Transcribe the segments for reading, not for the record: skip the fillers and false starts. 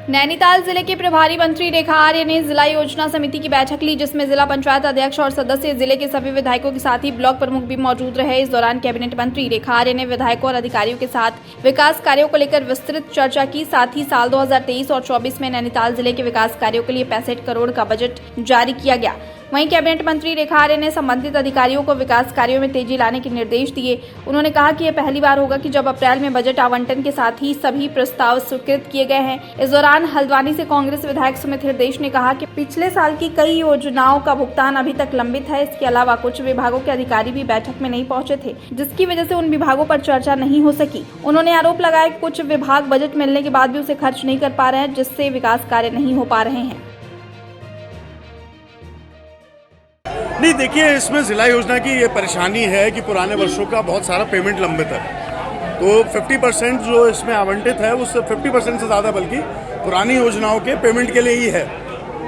नैनीताल जिले के प्रभारी मंत्री रेखा आर्य ने जिला योजना समिति की बैठक ली, जिसमें जिला पंचायत अध्यक्ष और सदस्य, जिले के सभी विधायकों के साथ ही ब्लॉक प्रमुख भी मौजूद रहे। इस दौरान कैबिनेट मंत्री रेखा आर्य ने विधायकों और अधिकारियों के साथ विकास कार्यों को लेकर विस्तृत चर्चा की। साथ ही साल 2023 और 24 में नैनीताल जिले के विकास कार्यों के लिए 65 करोड़ का बजट जारी किया गया। वहीं कैबिनेट मंत्री रेखा आर्य ने संबंधित अधिकारियों को विकास कार्यों में तेजी लाने के निर्देश दिए। उन्होंने कहा कि यह पहली बार होगा कि जब अप्रैल में बजट आवंटन के साथ ही सभी प्रस्ताव स्वीकृत किए गए हैं। इस दौरान हल्द्वानी से कांग्रेस विधायक सुमित हृदयेश ने कहा कि पिछले साल की कई योजनाओं का भुगतान अभी तक लंबित है। इसके अलावा कुछ विभागों के अधिकारी भी बैठक में नहीं पहुंचे थे, जिसकी वजह से उन विभागों पर चर्चा नहीं हो सकी। उन्होंने आरोप लगाया कि कुछ विभाग बजट मिलने के बाद भी उसे खर्च नहीं कर पा रहे हैं, जिससे विकास कार्य नहीं हो पा रहे हैं। नहीं, देखिए, इसमें जिला योजना की ये परेशानी है कि पुराने वर्षों का बहुत सारा पेमेंट लंबित है। तो 50% जो इसमें आवंटित है उससे 50% से ज़्यादा बल्कि पुरानी योजनाओं के पेमेंट के लिए ही है।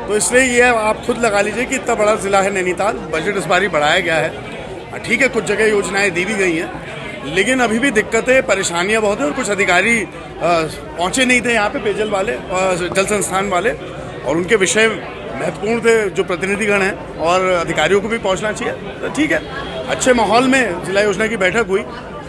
तो इसलिए ये आप खुद लगा लीजिए कि इतना बड़ा ज़िला है नैनीताल, बजट इस बार ही बढ़ाया गया है। ठीक है, कुछ जगह योजनाएं दी भी गई हैं, लेकिन अभी भी दिक्कतें, परेशानियां बहुत हैं और कुछ अधिकारी पहुँचे नहीं थे यहाँ पे, पेयजल वाले और जल संस्थान वाले, और उनके विषय महत्वपूर्ण थे जो प्रतिनिधिगण हैं और अधिकारियों को भी पहुंचना चाहिए। तो ठीक है, अच्छे माहौल में जिला योजना की बैठक हुई,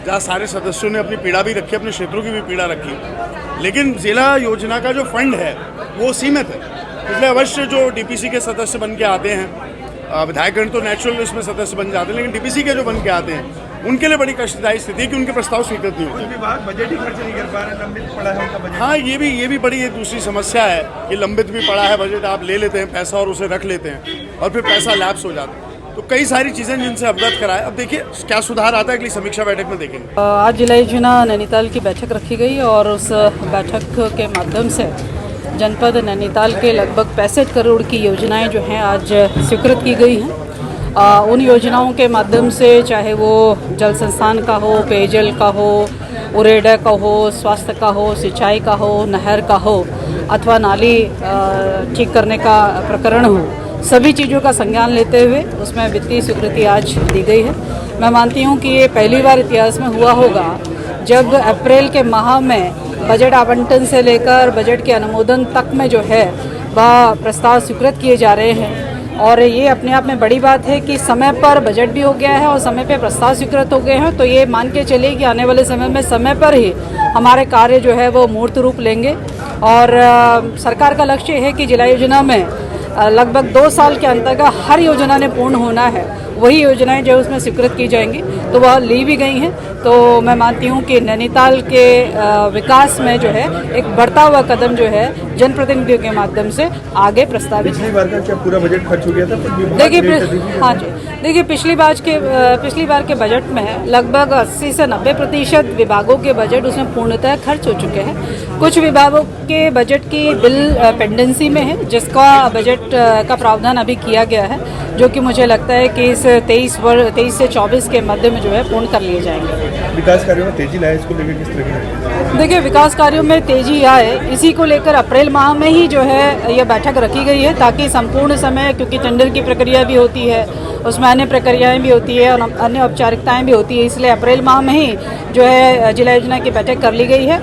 जहाँ सारे सदस्यों ने अपनी पीड़ा भी रखी, अपने क्षेत्रों की भी पीड़ा रखी। लेकिन जिला योजना का जो फंड है वो सीमित है। इसलिए अवश्य जो डीपीसी के सदस्य बन के आते हैं, विधायकगण तो नेचुरल इसमें सदस्य बन जाते हैं, लेकिन डीपीसी के जो बन के आते हैं उनके लिए बड़ी कष्टदायी स्थिति है कि उनके प्रस्ताव स्वीकृत नहीं होते। विभाग बजट ही खर्च नहीं कर पा रहे, लंबित पड़ा है उनका बजट। हाँ, ये भी बड़ी एक दूसरी समस्या है कि लंबित भी पड़ा है बजट, आप ले लेते हैं पैसा और उसे रख लेते हैं और फिर पैसा लैप्स हो जाता है। तो कई सारी चीज़ें जिनसे अवगत कराए। अब देखिए क्या सुधार आता है, अगली समीक्षा बैठक में देखेंगे। आज जिला योजना नैनीताल की बैठक रखी गई और उस बैठक के माध्यम से जनपद नैनीताल के लगभग 65 करोड़ की योजनाएं जो हैं आज स्वीकृत की गई हैं। उन योजनाओं के माध्यम से, चाहे वो जल संस्थान का हो, पेयजल का हो, उरेडा का हो, स्वास्थ्य का हो, सिंचाई का हो, नहर का हो, अथवा नाली ठीक करने का प्रकरण हो, सभी चीज़ों का संज्ञान लेते हुए उसमें वित्तीय स्वीकृति आज दी गई है। मैं मानती हूँ कि ये पहली बार इतिहास में हुआ होगा जब अप्रैल के माह में बजट आवंटन से लेकर बजट के अनुमोदन तक में जो है वह प्रस्ताव स्वीकृत किए जा रहे हैं। और ये अपने आप में बड़ी बात है कि समय पर बजट भी हो गया है और समय पे प्रस्ताव स्वीकृत हो गए हैं। तो ये मान के चलिए कि आने वाले समय में समय पर ही हमारे कार्य जो है वो मूर्त रूप लेंगे। और सरकार का लक्ष्य है कि जिला योजना में लगभग 2 साल के अंतर्गत हर योजना ने पूर्ण होना है। वही योजनाएं जो उसमें स्वीकृत की जाएंगी तो वह ली भी गई हैं। तो मैं मानती हूं कि नैनीताल के विकास में जो है एक बढ़ता हुआ कदम जो है जनप्रतिनिधियों के माध्यम से आगे प्रस्तावित है। पिछली बार का क्या पूरा बजट खर्च हो गया था? देखिए, हाँ जी, देखिए, पिछली बार के बजट में लगभग 80 से 90% विभागों के बजट उसमें पूर्णतः खर्च हो चुके हैं। कुछ विभागों के बजट की बिल पेंडेंसी में है, जिसका बजट का प्रावधान अभी किया गया है, जो कि मुझे लगता है कि इस 23 से 24 के मध्य में जो है पूर्ण कर लिए जाएंगे। विकास कार्यों में तेजी लाए, इसको लेकर किस तरह की? देखिए, विकास कार्यों में तेजी आए, इसी को लेकर अप्रैल माह में ही जो है यह बैठक रखी गई है, ताकि संपूर्ण समय, क्योंकि टेंडर की प्रक्रिया भी होती है, उसमें अन्य प्रक्रियाएं भी होती है और अन्य औपचारिकताएं भी होती है, इसलिए अप्रैल माह में ही जो है जिला योजना की बैठक कर ली गई है।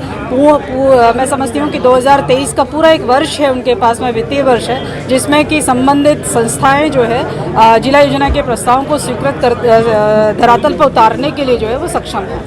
मैं समझती हूँ कि 2023 का पूरा एक वर्ष है उनके पास में, वित्तीय वर्ष है, जिसमें कि संबंधित संस्थाएं जो है जिला योजना के प्रस्तावों को स्वीकृत कर धरातल पर उतारने के लिए जो है वो सक्षम है।